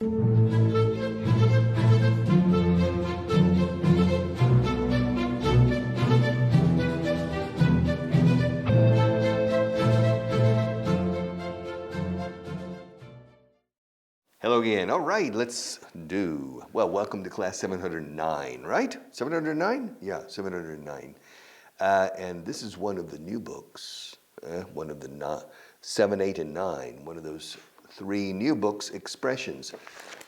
Hello again. All right, let's do, welcome to class 709, right? 709? Yeah, 709. And this is one of the new books, one of the 7, 8, and 9, one of those 3 new books, expressions.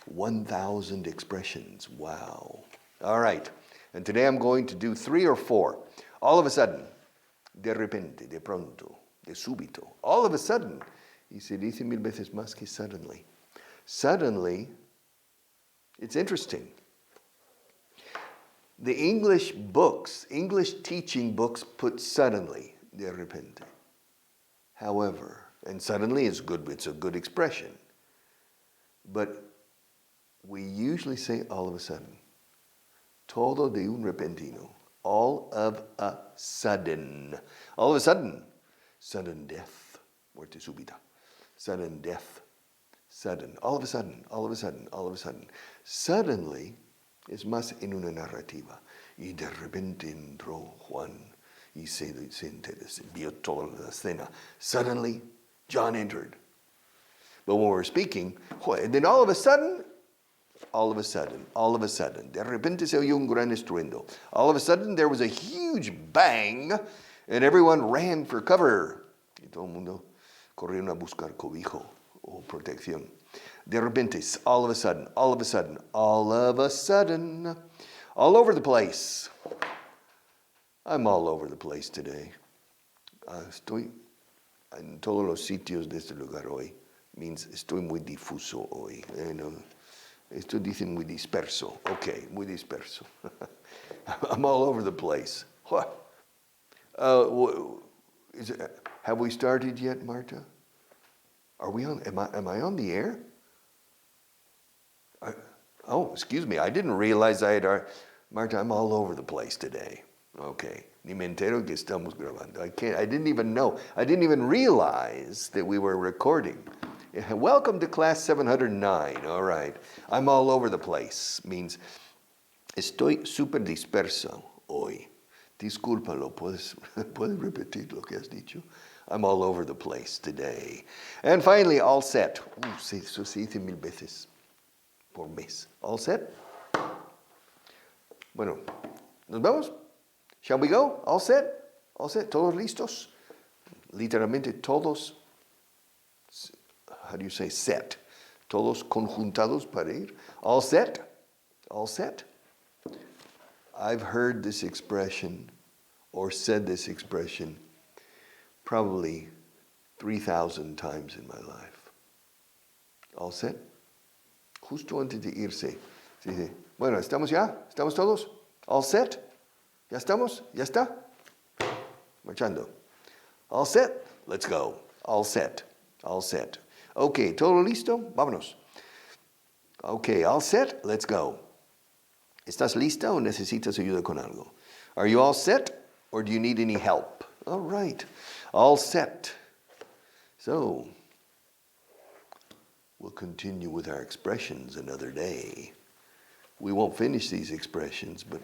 1,000 expressions, wow. All right, and today I'm going to do 3 or 4. All of a sudden, de repente, de pronto, de súbito. All of a sudden, y se dice 1000 veces más que suddenly. Suddenly, it's interesting. The English books, English teaching books put suddenly, de repente. However, and suddenly is good, it's a good expression. But we usually say all of a sudden. Todo de un repentino. All of a sudden. All of a sudden. Sudden death. Muerte súbita. Sudden death. Sudden, all of a sudden, all of a sudden, all of a sudden. Suddenly es más en una narrativa. Y de repente entró Juan y se vio toda la escena. Suddenly, John entered. But when we're speaking, then all of a sudden, all of a sudden, all of a sudden, de repente se oyó un gran estruendo. All of a sudden, there was a huge bang, and everyone ran for cover. Y todo el mundo corrieron a buscar cobijo. O protección. De repente, all of a sudden, all of a sudden, all of a sudden, all over the place. I'm all over the place today. Estoy en todos los sitios de este lugar hoy. Means estoy muy difuso hoy. Estoy diciendo muy disperso. Okay, muy disperso. I'm all over the place. What? Have we started yet, Marta? Are we on? Am I on the air? Excuse me. I didn't realize I had. Marta, I'm all over the place today. Okay. Ni me entero que estamos grabando. I didn't even know. I didn't even realize that we were recording. Welcome to class 709. All right. I'm all over the place. Means estoy súper disperso hoy. Discúlpalo. ¿Puedes repetir lo que has dicho? I'm all over the place today. And finally, all set. Eso se dice 1000 veces por mes. All set? Bueno, ¿nos vamos? Shall we go? All set? All set? ¿Todos listos? Literalmente todos, how do you say set? Todos conjuntados para ir. All set? All set? I've heard this expression or said this expression probably 3,000 times in my life. All set? Justo antes de irse, se dice, bueno, ¿estamos ya? ¿Estamos todos? All set? ¿Ya estamos? ¿Ya está? Marchando. All set? Let's go. All set. All set. Okay, ¿todo listo? Vámonos. Okay, all set? Let's go. ¿Estás lista o necesitas ayuda con algo? Are you all set or do you need any help? All right. All set. So, we'll continue with our expressions another day. We won't finish these expressions, but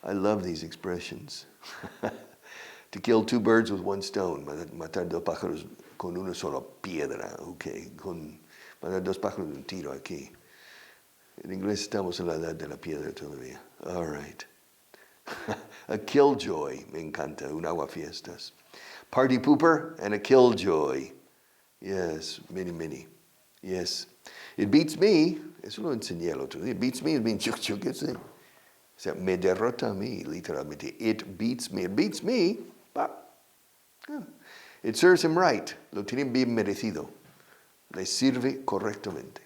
I love these expressions. To kill 2 birds with 1 stone. Matar 2 pájaros con una sola piedra. Okay. Matar 2 pájaros de un tiro aquí. En inglés estamos en la edad de la piedra todavía. All right. A killjoy, me encanta, un aguafiestas. Party pooper and a killjoy. Yes, many. Yes. It beats me, eso lo enseñé el otro día. It beats me, it means yo qué sé. O sea, me derrota a mí, literalmente. It beats me, but it serves him right. Lo tiene bien merecido. Le sirve correctamente.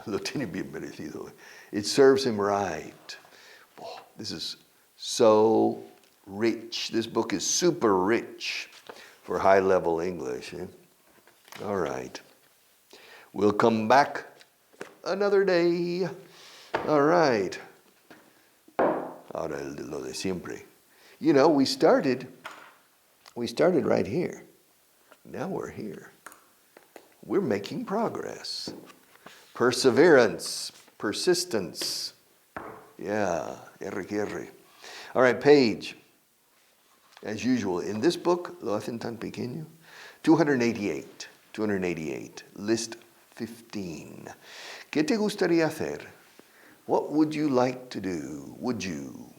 Lo tiene bien merecido. It serves him right. Oh, this is so rich. This book is super rich for high-level English. All right. We'll come back another day. All right. Ahora lo de siempre. You know, we started right here. Now we're here. We're making progress. Perseverance, persistence. Yeah, R. All right, page. As usual, in this book, lo hacen tan pequeño, 288, list 15. ¿Qué te gustaría hacer? What would you like to do? Would you?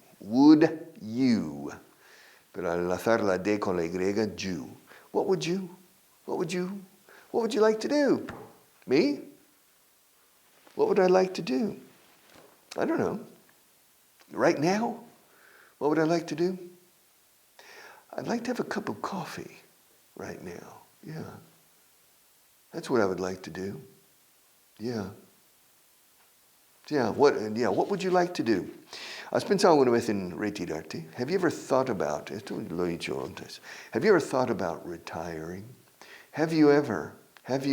Pero al enlazar la D con la Y, you. What would you? What would you like to do? Me? What would I like to do? I don't know. Right now? What would I like to do? I'd like to have a cup of coffee right now. Yeah. That's what I would like to do. Yeah. What would you like to do? ¿Has pensado alguna vez en retirarte? Have you ever thought about, esto lo he dicho antes, have you ever thought about retiring? Have you ever thought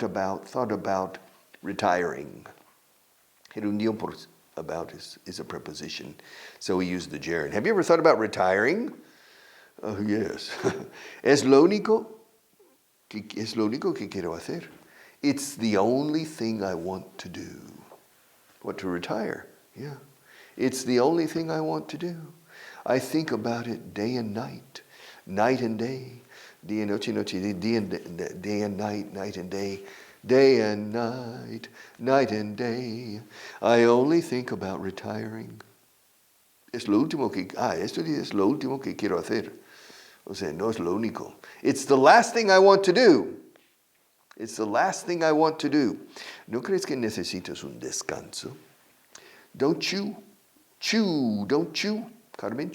about retiring? Gerundio por about is a preposition, so we use the gerund. Have you ever thought about retiring? Oh, yes. Es lo único que quiero hacer. It's the only thing I want to do. What, to retire? Yeah. It's the only thing I want to do. I think about it day and night and day, día, noche, day and night, night and day, day and night, night and day. I only think about retiring. Es lo último que, esto es lo último que quiero hacer. O sea, no es lo único. It's the last thing I want to do. It's the last thing I want to do. ¿No crees que necesitas un descanso? Don't you, Carmen,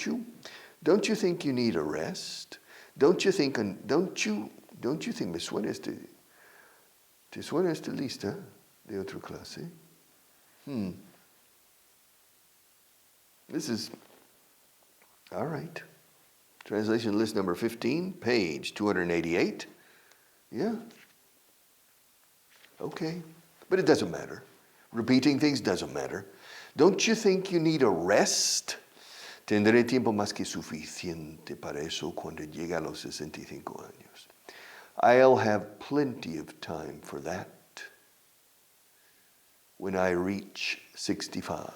don't you think you need a rest? Don't you think, me suena ¿te suena esta lista de otra clase? This is, all right. Translation list number 15, page 288. Yeah. Okay. But it doesn't matter. Repeating things doesn't matter. Don't you think you need a rest? Tendré tiempo más que suficiente para eso cuando llegue a los 65 años. I'll have plenty of time for that when I reach 65.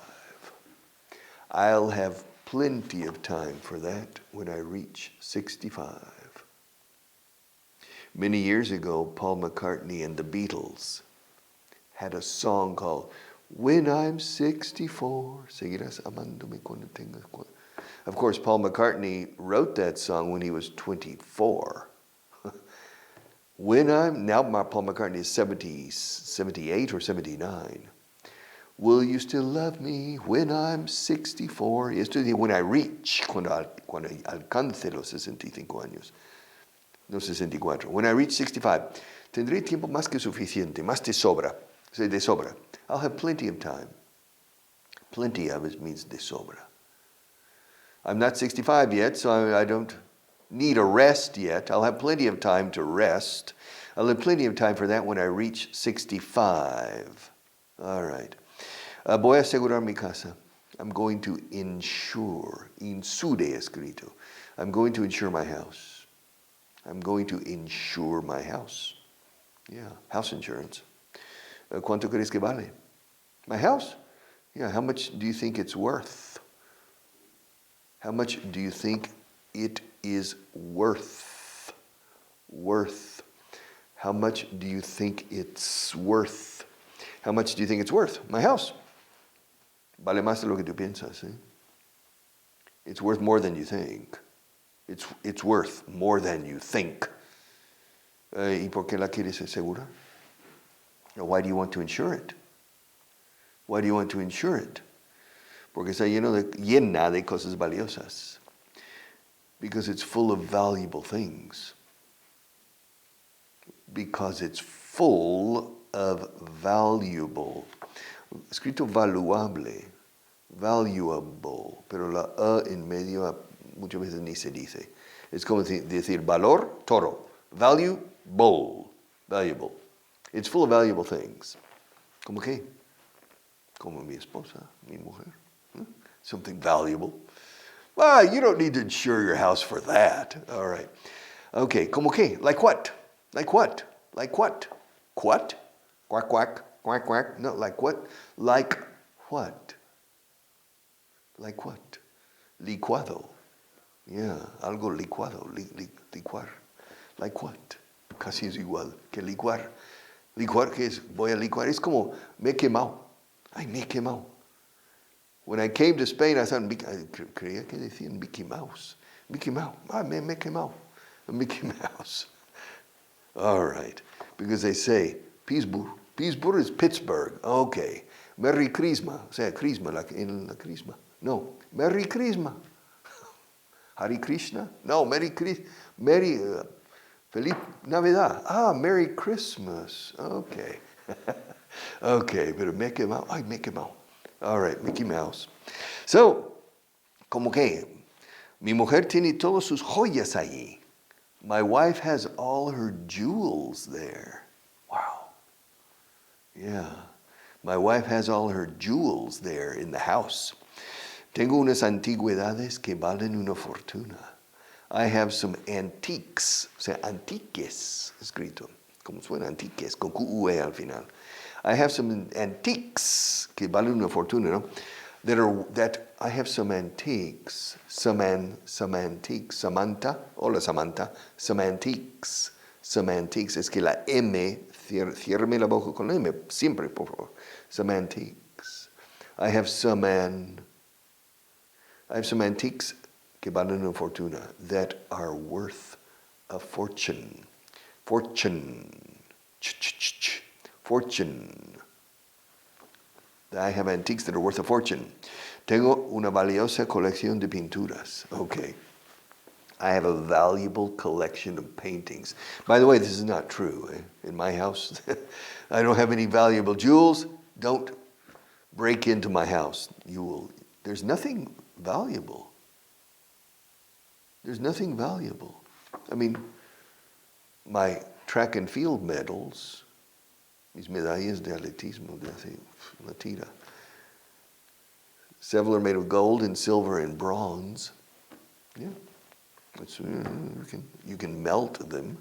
I'll have plenty of time for that when I reach 65. Many years ago, Paul McCartney and the Beatles had a song called When I'm 64, seguirás amándome cuando tengas. Of course, Paul McCartney wrote that song when he was 24. Now Paul McCartney is 78 or 79. Will you still love me when I'm 64? Y esto es when I reach, cuando alcance los 65 años. No 64. When I reach 65, tendré tiempo más que suficiente, más de sobra. Say de sobra. I'll have plenty of time. Plenty of it means de sobra. I'm not 65 yet, so I don't need a rest yet. I'll have plenty of time to rest. I'll have plenty of time for that when I reach 65. All right. Voy a asegurar mi casa. I'm going to insure escrito. I'm going to insure my house. I'm going to insure my house. Yeah, house insurance. ¿Cuánto crees que vale? My house? Yeah, how much do you think it's worth? How much do you think it is worth? Worth. How much do you think it's worth? How much do you think it's worth? My house. Vale más de lo que tú piensas. ¿Eh? It's worth more than you think. It's worth more than you think. ¿Y por qué la quieres asegurar? Why do you want to insure it? Why do you want to insure it? Porque está llena de cosas valiosas. Because it's full of valuable things. Because it's full of valuable. Escrito valuable. Valuable. Pero la en medio muchas veces ni se dice. Es como decir valor, toro. Valuable. Valuable. It's full of valuable things. ¿Cómo qué? Como mi esposa, mi mujer. Something valuable. Well, you don't need to insure your house for that. All right. Okay, ¿cómo qué? Like what? Like what? Like what? What? Quack, quack, quack, quack. No, like what? Like what? Like what? Licuado. Yeah, algo licuado, licuar. Like what? Casi es igual que licuar. Licuar, ¿qué es? Voy a licuar. Es como me he quemado. Ay, me he quemado. When I came to Spain, I thought, creía que decían Mickey Mouse. Mickey Mouse. Ah, me he quemado. Mickey Mouse. All right. Because they say, Pittsburgh. Pittsburgh is Pittsburgh. Okay. Merry Christmas. O sea, Christmas, en la Christmas. No. Merry Christmas. Hare Krishna? No, Merry Christmas. Feliz Navidad. Ah, Merry Christmas. Okay. Okay, pero me he quemado. Ay, me he quemado. All right, Mickey Mouse. So, como que mi mujer tiene todas sus joyas allí. My wife has all her jewels there. Wow. Yeah. My wife has all her jewels there in the house. Tengo unas antigüedades que valen una fortuna. I have some antiques, o sea, antiques, escrito, como suena antiques, con QUE al final. I have some antiques que valen una fortuna, ¿no? That I have some antiques, some antiques, Samantha, hola Samantha, some antiques, es que la M, ciérrame la boca con la M, siempre, por favor, some antiques. I have some antiques que valen una fortuna that are worth a fortune. Fortune. Fortune. I have antiques that are worth a fortune. Tengo una valiosa colección de pinturas. Okay. I have a valuable collection of paintings. By the way, this is not true. In my house, I don't have any valuable jewels. Don't break into my house. There's nothing valuable. There's nothing valuable. I mean, my track and field medals, mis medallas de atletismo de hace una tira. Several are made of gold and silver and bronze. Yeah, you can melt them.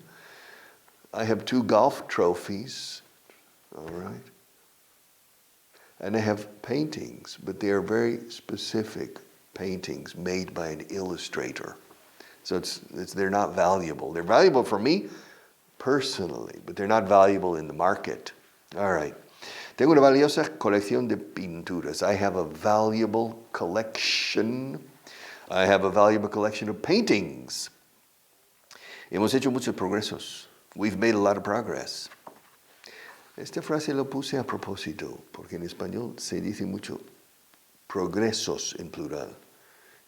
I have 2 golf trophies. All right. And I have paintings, but they are very specific paintings made by an illustrator. So they're not valuable. They're valuable for me personally, but they're not valuable in the market. All right. Tengo una valiosa colección de pinturas. I have a valuable collection. I have a valuable collection of paintings. Hemos hecho muchos progresos. We've made a lot of progress. Esta frase la puse a propósito, porque en español se dice mucho progresos en plural.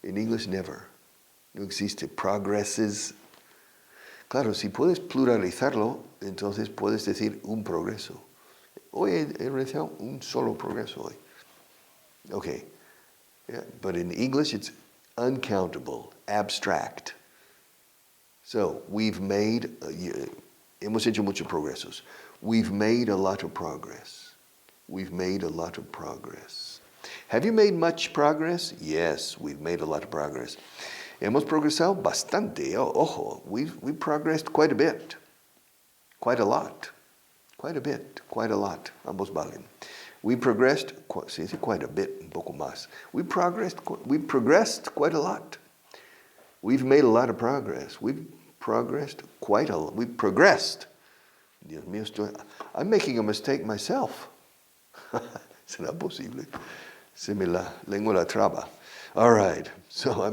In English, never. No existe progresses. Claro, si puedes pluralizarlo, entonces puedes decir un progreso. Hoy he realizado un solo progreso hoy. Okay. Yeah, but in English, it's uncountable, abstract. So, hemos hecho muchos progresos. We've made a lot of progress. We've made a lot of progress. Have you made much progress? Yes, we've made a lot of progress. Hemos progresado bastante. Ojo, we've progressed quite a bit. Quite a lot. Quite a bit. Quite a lot. Ambos valen. We progressed, se dice quite a bit, un poco más. We progressed quite a lot. We've made a lot of progress. We've progressed quite a lot. We've progressed. Dios mío, I'm making a mistake myself. ¿Será posible? Se me la lengua la traba. All right, so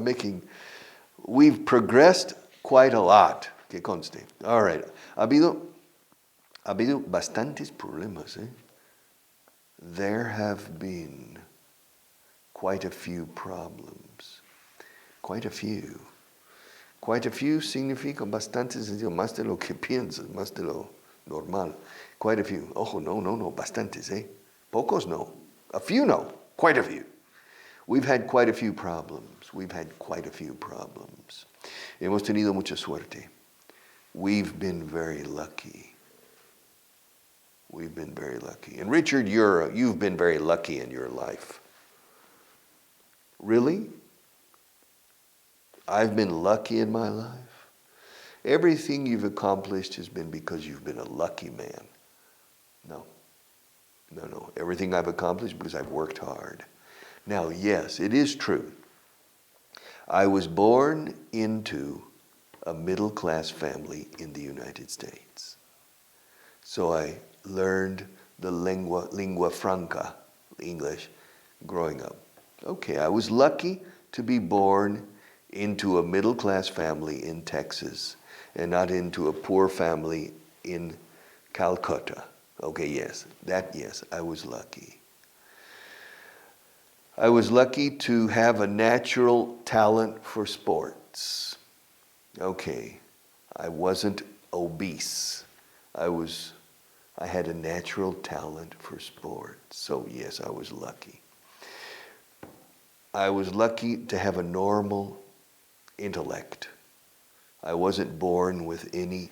we've progressed quite a lot, que conste. All right, ha habido bastantes problemas, eh? There have been quite a few problems. Quite a few. Quite a few significa bastantes, más de lo que piensas, más de lo normal. Quite a few. Ojo, no, bastantes, eh? Pocos, no. A few, no. Quite a few. We've had quite a few problems. We've had quite a few problems. Hemos tenido mucha suerte. We've been very lucky. We've been very lucky. And Richard, you've been very lucky in your life. Really? I've been lucky in my life. everything you've accomplished has been because you've been a lucky man. No. No. Everything I've accomplished because I've worked hard. Now, yes, it is true. I was born into a middle-class family in the United States. So I learned the lingua franca, English, growing up. Okay, I was lucky to be born into a middle-class family in Texas and not into a poor family in Calcutta. Okay, yes, I was lucky. I was lucky to have a natural talent for sports. Okay, I wasn't obese. I had a natural talent for sports. So yes, I was lucky. I was lucky to have a normal intellect. I wasn't born with any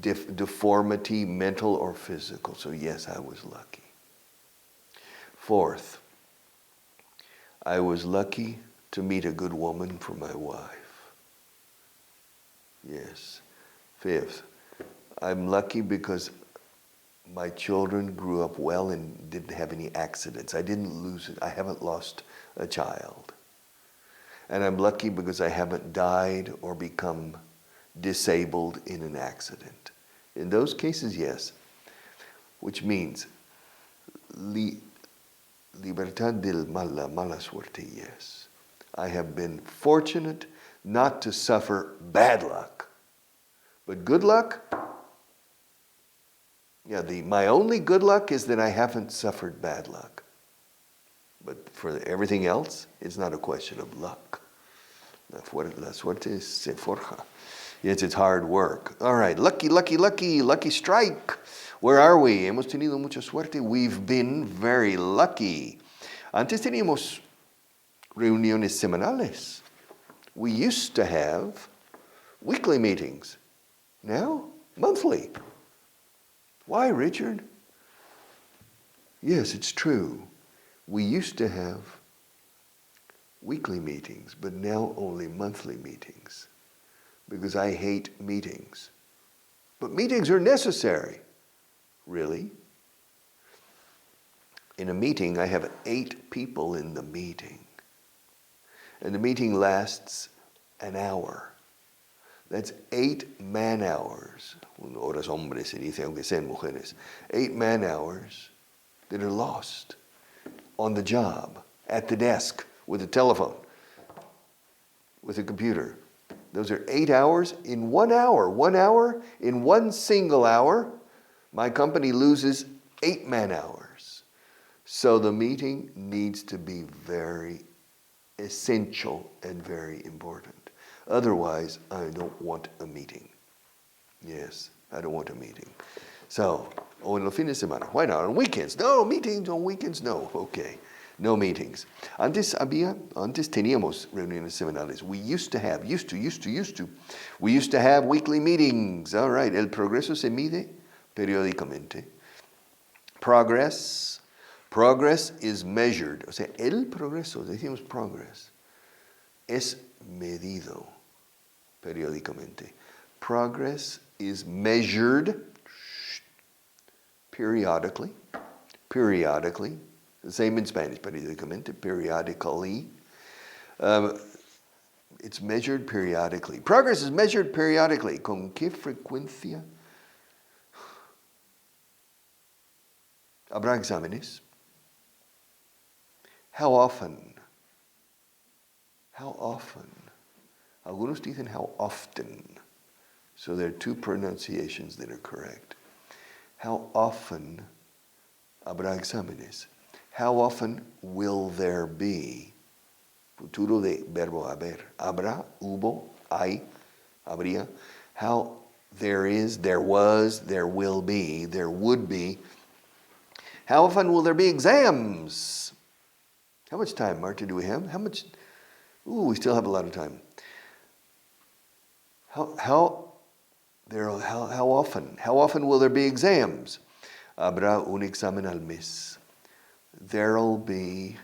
deformity, mental or physical. So yes, I was lucky. Fourth, I was lucky to meet a good woman for my wife. Yes. Fifth, I'm lucky because my children grew up well and didn't have any accidents. I didn't lose it. I haven't lost a child. And I'm lucky because I haven't died or become disabled in an accident. In those cases, yes. Which means libertad del mal, la mala suerte, yes. I have been fortunate not to suffer bad luck. But good luck, yeah, my only good luck is that I haven't suffered bad luck. But for everything else, it's not a question of luck. La suerte se forja. Yes, it's hard work. All right, lucky strike. Where are we? Hemos tenido mucha suerte. We've been very lucky. Antes teníamos reuniones semanales. We used to have weekly meetings. Now, monthly. Why, Richard? Yes, it's true. We used to have weekly meetings, but now only monthly meetings. Because I hate meetings. But meetings are necessary. Really? In a meeting, I have 8 people in the meeting. And the meeting lasts an hour. That's 8 man-hours. Horas hombres se dice, aunque sean mujeres. 8 man-hours that are lost on the job, at the desk, with a telephone, with a computer. Those are 8 hours in 1 hour. 1 hour in one single hour. My company loses 8 man-hours. So the meeting needs to be very essential and very important. Otherwise, I don't want a meeting. Yes, I don't want a meeting. So, en los fines de semana. Why not? On weekends? No, meetings on weekends? No. Okay. No meetings. Antes teníamos reuniones semanales. We used to have weekly meetings. All right. El progreso se mide periódicamente. Progress is measured. O sea, el progreso, decimos progress, es medido periódicamente. Progress is measured periodically. The same in Spanish, periódicamente, periodically. It's measured periodically. Progress is measured periodically. ¿Con qué frecuencia? ¿Habrá exámenes? How often? How often? Algunos dicen how often. So there are 2 pronunciations that are correct. How often habrá exámenes? How often will there be? Futuro de verbo haber. Habrá, hubo, hay, habría. How there is, there was, there will be, there would be. How often will there be exams? How much time, Marta, do we have? How much? We still have a lot of time. How often? How often will there be exams? Habrá un examen al mes. There'll be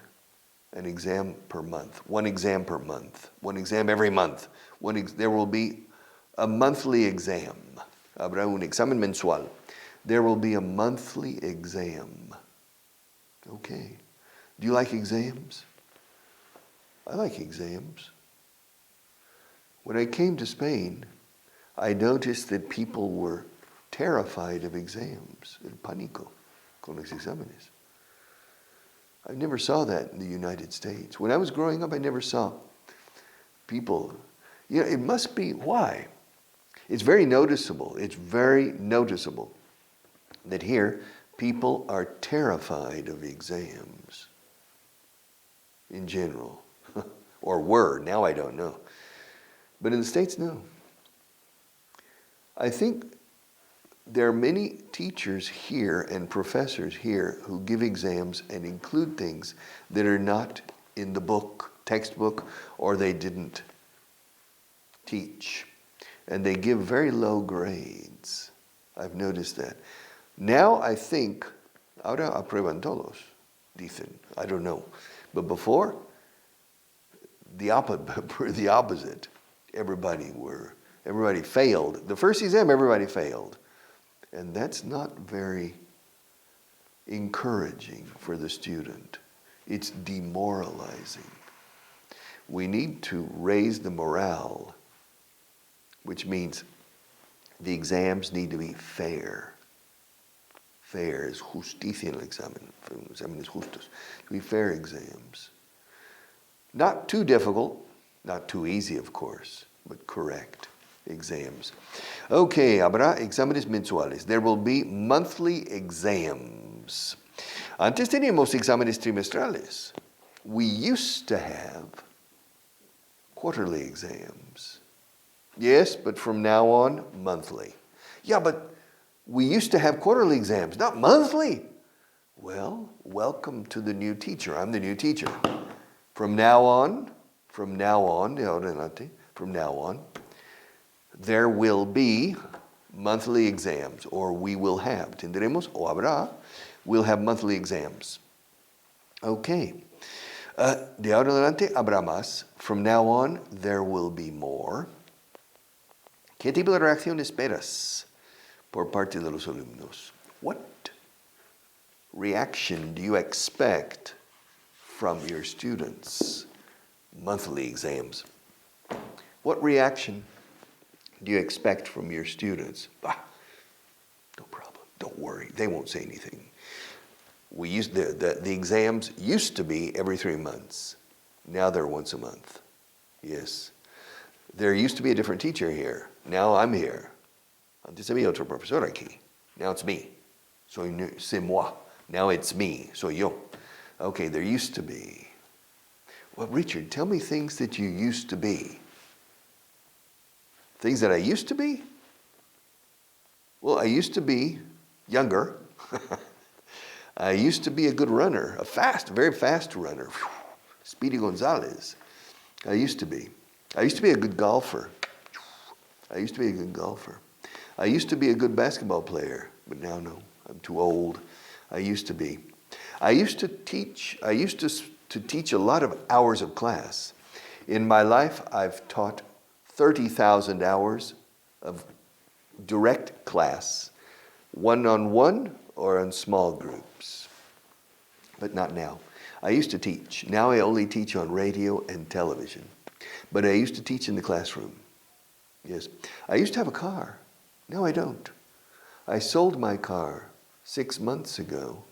an exam per month. 1 exam per month. 1 exam every month. There will be a monthly exam. Habrá un examen mensual. There will be a monthly exam. Okay. Do you like exams? I like exams. When I came to Spain, I noticed that people were terrified of exams. El pánico con los exámenes. I never saw that in the United States. When I was growing up, I never saw people. It must be, why? It's very noticeable. It's very noticeable that here people are terrified of exams in general. Or were, now I don't know. But in the States, no. I think there are many teachers here and professors here who give exams and include things that are not in the book, textbook, or they didn't teach. And they give very low grades. I've noticed that. Now I think, ahora aprueban todos, dicen, I don't know. But before, the opposite. Everybody failed. The first exam, everybody failed. And that's not very encouraging for the student. It's demoralizing. We need to raise the morale, which means the exams need to be fair. Fair is justicia en el examen. Exámenes justos. To be fair exams. Not too difficult, not too easy, of course, but correct exams. Okay, habrá exámenes mensuales. There will be monthly exams. Antes teníamos exámenes trimestrales. We used to have quarterly exams. Yes, but from now on, monthly. Yeah, but we used to have quarterly exams, not monthly. Well, welcome to the new teacher. I'm the new teacher. From now on, there will be monthly exams, or we will have. Tendremos, o habrá, we'll have monthly exams. Okay. De ahora en adelante habrá más. From now on, there will be more. ¿Qué tipo de reacción esperas por parte de los alumnos? What reaction do you expect from your students? Monthly exams. What reaction do you expect from your students? No problem. Don't worry. They won't say anything. We used the exams used to be every 3 months. Now they're once a month. Yes. There used to be a different teacher here. Now I'm here. Antes había otro profesor aquí. Now it's me. C'est moi. Now it's me. Soy yo. Okay, there used to be. Well, Richard, tell me things that you used to be. Things that I used to be? Well, I used to be younger. I used to be a good runner, very fast runner. Speedy Gonzalez. I used to be a good golfer. I used to be a good basketball player, but now no, I'm too old. I used to be. I used to teach a lot of hours of class. In my life, I've taught 30,000 hours of direct class, one-on-one or in small groups, but not now. I used to teach. Now I only teach on radio and television, but I used to teach in the classroom. Yes. I used to have a car. Now I don't. I sold my car 6 months ago,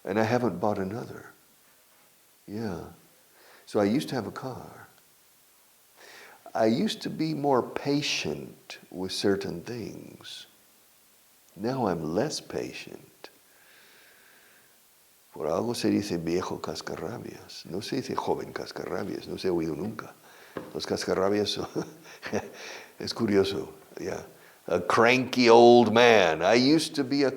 and I haven't bought another. Yeah. So I used to have a car. I used to be more patient with certain things. Now I'm less patient. Por algo se dice viejo cascarrabias. No se dice joven cascarrabias. No se ha oído nunca. Los cascarrabias son es curioso. Yeah. A cranky old man. I used to be a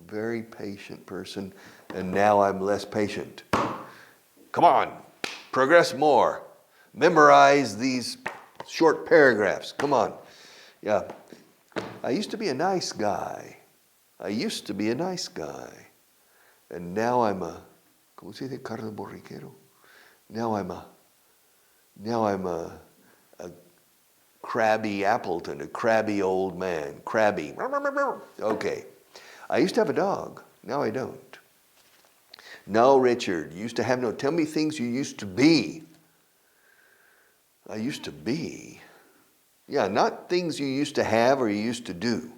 very patient person, and now I'm less patient. Come on, progress more. Memorize these short paragraphs. Come on. Yeah. I used to be a nice guy. And now I'm a, ¿cómo se dice carne borriquero? Now I'm a Crabby Appleton, a crabby old man. Crabby. Okay. I used to have a dog. Now I don't. No, Richard, you used to have no. Tell me things you used to be. I used to be. Yeah, not things you used to have or you used to do.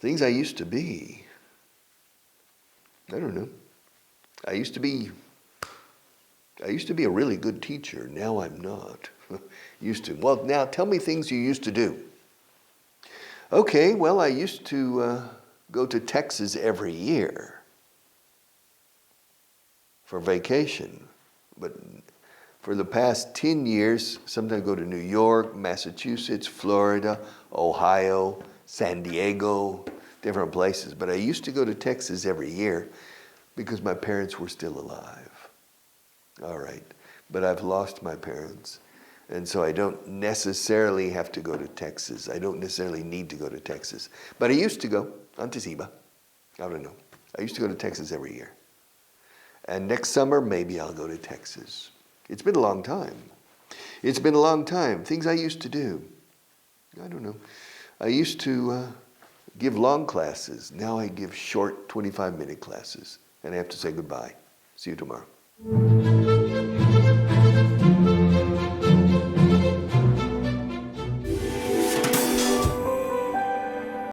Things I used to be. I don't know. I used to be a really good teacher. Now I'm not. Used to. Well, now tell me things you used to do. Okay, well, I used to go to Texas every year for vacation. But for the past 10 years, sometimes I go to New York, Massachusetts, Florida, Ohio, San Diego, different places. But I used to go to Texas every year because my parents were still alive. All right. But I've lost my parents. And so I don't necessarily have to go to Texas. I don't necessarily need to go to Texas. But I used to go. Anticipa. I don't know. I used to go to Texas every year. And next summer, maybe I'll go to Texas. It's been a long time. It's been a long time. Things I used to do. I don't know. I used to give long classes. Now I give short 25-minute classes. And I have to say goodbye. See you tomorrow.